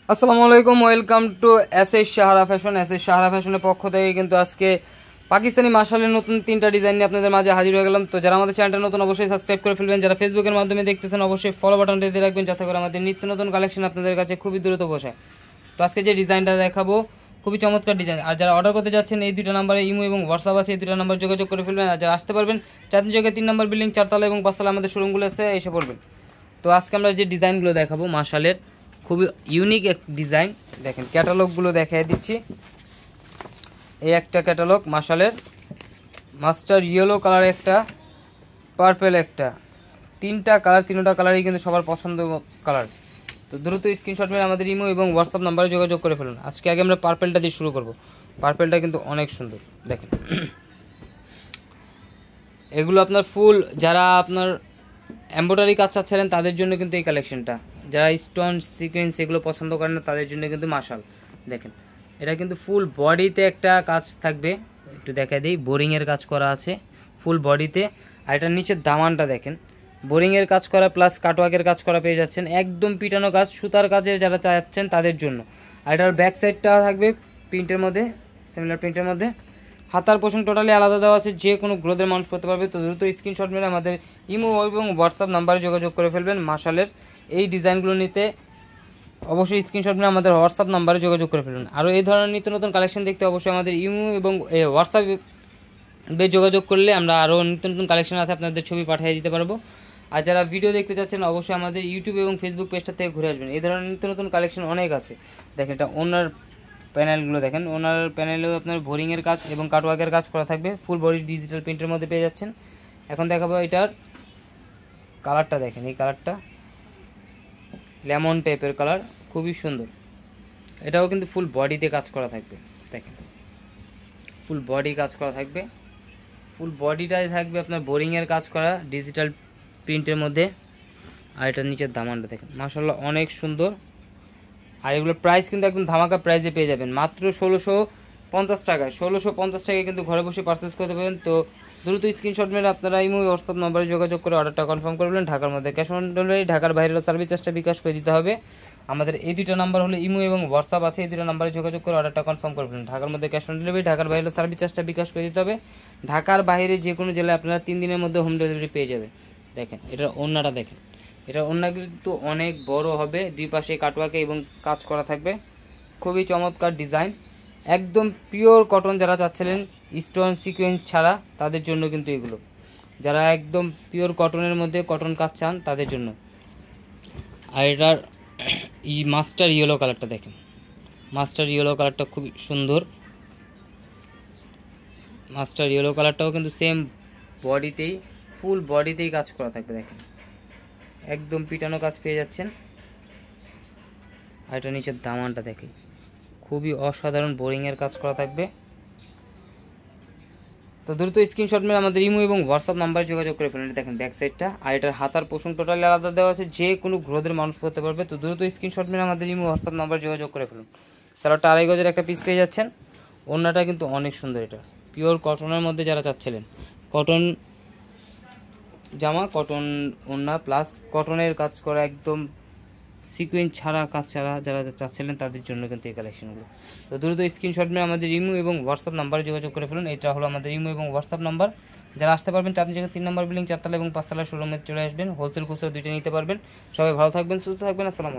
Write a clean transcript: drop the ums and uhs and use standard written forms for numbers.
আসসালামু আলাইকুম, welcome to S Sahara fashion. S Sahara ফ্যাশনের পক্ষ থেকে কিন্তু আজকে পাকিস্তানি মাশালের নতুন 3টা ডিজাইন নিয়ে আপনাদের মাঝে হাজির হয়ে গেলাম। তো যারা আমাদের চ্যানেলটা নতুন অবশ্যই সাবস্ক্রাইব করে ফেলবেন, যারা ফেসবুকের মাধ্যমে দেখতেছেন অবশ্যই ফলো বাটনটা দিয়ে রাখবেন, যাতে করে আমাদের নিত্য নতুন কালেকশন আপনাদের কাছে খুবই দ্রুত বসে। তো আজকে যে ডিজাইনটা দেখাবো খুবই চমৎকার ডিজাইন। আর যারা অর্ডার করতে যাচ্ছেন এই দুটো নাম্বারে ইমো এবং হোয়াটসঅ্যাপ আছে, এই দুটো নাম্বার যোগাযোগ করে ফেলবেন। আর যারা আসতে পারবেন চাঁদনি চৌকে 3 নম্বর বিল্ডিং 4তলা এবং 5তলা আমাদের শোরুমগুলো আছে, এসে পড়বেন। তো আজকে আমরা যে ডিজাইনগুলো দেখাবো মাশালের খুবই ইউনিক এক ডিজাইন। দেখেন ক্যাটালগুলো দেখিয়ে দিচ্ছি। এই একটা ক্যাটালগ মাশালের, মাস্টার ইয়েলো কালার একটা, পার্পেল একটা, 3টা কালার, 3টা কালারই কিন্তু সবার পছন্দ কালার। তো দ্রুত স্ক্রিনশট মেরে আমাদের ইমো এবং হোয়াটসঅ্যাপ নাম্বারে যোগাযোগ করে ফেলুন। আজকে আগে আমরা পার্পেলটা দিয়ে শুরু করব। পার্পেলটা কিন্তু অনেক সুন্দর। দেখেন এগুলো আপনার ফুল, যারা আপনার এমব্রয়ডারি কাজ চাচ্ছিলেন তাদের জন্য কিন্তু এই কালেকশনটা, যারা স্টোন সিকোয়েন্স এগুলো পছন্দ করেন না তাদের জন্য কিন্তু মাশাল। দেখেন এটা কিন্তু ফুল বডিতে একটা কাজ থাকবে, একটু দেখা দিই, বোরিংয়ের কাজ করা আছে ফুল বডিতে। আর এটার নিচের দামানটা দেখেন, বোরিংয়ের কাজ করা প্লাস কাটওয়ার্কের কাজ করা পেয়ে যাচ্ছেন, একদম পিটানো কাজ, সুতার কাজে যারা চাচ্ছেন তাদের জন্য। আর এটার ব্যাক সাইডটা থাকবে প্রিন্টের মধ্যে, সিমিলার প্রিন্টের মধ্যে। হাতার পোষণ টোটালি আলাদা দেওয়া আছে, যে কোনো গ্রোথের মানুষ করতে পারবে। তো দ্রুত স্ক্রিনশট মেরে আমাদের ইমো এবং হোয়াটসঅ্যাপ নাম্বারে যোগাযোগ করে ফেলবেন। মাশালের এই ডিজাইনগুলো নিতে অবশ্যই স্ক্রিনশট মেরে আমাদের হোয়াটসঅ্যাপ নাম্বারে যোগাযোগ করে ফেলুন। আরও এই ধরনের নিত্য নতুন কালেকশন দেখতে অবশ্যই আমাদের ইমো এবং হোয়াটসঅ্যাপে যোগাযোগ করলে আমরা আরও নিত্য নতুন কালেকশন আছে আপনাদের ছবি পাঠিয়ে দিতে পারবো। আর যারা ভিডিও দেখতে চাচ্ছেন অবশ্যই আমাদের ইউটিউব এবং ফেসবুক পেজটা থেকে ঘুরে আসবেন। এই ধরনের নিত্য নতুন কালেকশন অনেক আছে। দেখেন এটা ওনার প্যানেলগুলো দেখেন, ওনার প্যানেলেও আপনার বোরিংয়ের কাজ এবং কাটওয়ার্কের কাজ করা থাকবে, ফুল বডি ডিজিটাল প্রিন্টের মধ্যে পেয়ে যাচ্ছেন। এখন দেখাবো এটার কালারটা। দেখেন এই কালারটা লেমন টাইপের কালার, খুবই সুন্দর। এটাও কিন্তু ফুল বডিতে কাজ করা থাকবে। দেখেন ফুল বডি কাজ করা থাকবে, ফুল বডিটাই থাকবে আপনার বোরিংয়ের কাজ করা ডিজিটাল প্রিন্টের মধ্যে। আর এটার নিচের দামানটা দেখেন মাশাআল্লাহ অনেক সুন্দর। আর এগুলোর প্রাইস কিন্তু একদম ধামাকা প্রাইসে পেয়ে যাবেন, মাত্র 1650 টাকায়। 1650 টাকায় কিন্তু ঘরে বসে পারচেস করতে পারেন। তো দ্রুত স্ক্রিনশট মেরে আপনারা ইমো হোয়াটসঅ্যাপ নম্বরে যোগাযোগ করে অর্ডারটা কনফার্ম করবেন। ঢাকার মধ্যে ক্যাশ অন ডেলিভারি, ঢাকার বাইরে সার্ভিস চার্জটা বিকাশ করে দিতে হবে। আমাদের এই দুটো নাম্বার হলো ইমো এবং হোয়াটসঅ্যাপ আছে, এই দুটো নাম্বারে যোগাযোগ করে অর্ডারটা কনফার্ম করবেন। ঢাকার মধ্যে ক্যাশ অন ডেলিভারি, ঢাকার বাইরে সার্ভিস চার্জটা বিকাশ করে দিতে হবে। ঢাকার বাইরে যে কোনো জেলায় আপনারা 3 দিনের মধ্যে হোম ডেলিভারি পেয়ে যাবে। দেখেন এটার ওড়নাটা দেখেন, এটা ওড়না কিন্তু অনেক বড় হবে, দুই পাশে কাটওয়ার্কে এবং কাজ করা থাকবে, খুবই চমৎকার ডিজাইন। একদম পিওর কটন যারা চাচ্ছিলেন স্টোন সিকোয়েন্স ছাড়া তাদের জন্য কিন্তু এগুলো, যারা একদম পিওর কটনের মধ্যে কটন কাজ চান তাদের জন্য। আর এটার মাস্টার ইয়েলো কালারটা দেখেন, মাস্টার ইয়েলো কালারটা খুবই সুন্দর। মাস্টার ইয়েলো কালারটাও কিন্তু সেম বডিতেই, ফুল বডিতেই কাজ করা থাকবে। দেখেন একদম পিটানো কাজ পেয়ে যাচ্ছেন। আর এটা নিচের দামানটা দেখে খুবই অসাধারণ বোরিংয়ের কাজ করা থাকবে। তো দ্রুত স্ক্রিনশট মেরে আমাদের ইমো এবং হোয়াটসঅ্যাপ নাম্বারে যোগাযোগ করে ফেলুন। দেখেন ব্যাক সাইডটা, আর এটার হাতার পোষণ টোটালি আলাদা দেওয়া আছে, যে কোনো গ্রোথের মানুষ করতে পারবে। তো দ্রুত স্ক্রিনশট মেরে আমাদের ইমো হোয়াটসঅ্যাপ নাম্বারে যোগাযোগ করে ফেলুন। সালোয়ারটা 2.5 গজের একটা পিস পেয়ে যাচ্ছেন। ওড়নাটা কিন্তু অনেক সুন্দর, এটা পিওর কটনের মধ্যে যারা চাচ্ছিলেন, কটন জামা, কটন ওড়না প্লাস কটনের কাজ করা, একদম সিকোয়েন্স ছাড়া কাজ ছাড়া যারা চাচ্ছিলেন তাদের জন্য কিন্তু এই কালেকশনগুলো। তো দ্রুত স্ক্রিনশট নিয়ে আমাদের ইমো এবং হোয়াটসঅ্যাপ নাম্বারে যোগাযোগ করে ফেলুন। এটা হলো আমাদের ইমো এবং হোয়াটসঅ্যাপ নাম্বার। যারা আসতে পারবেন চাঁদনি চৌকে 3 নম্বর বিল্ডিং 4তলা এবং 5তলা শোরুমে চলে আসবেন, হোলসেল খুচরা দুইটা নিতে পারবেন। সবাই ভালো থাকবেন, সুস্থ থাকবেন, আসসালামু আলাইকুম।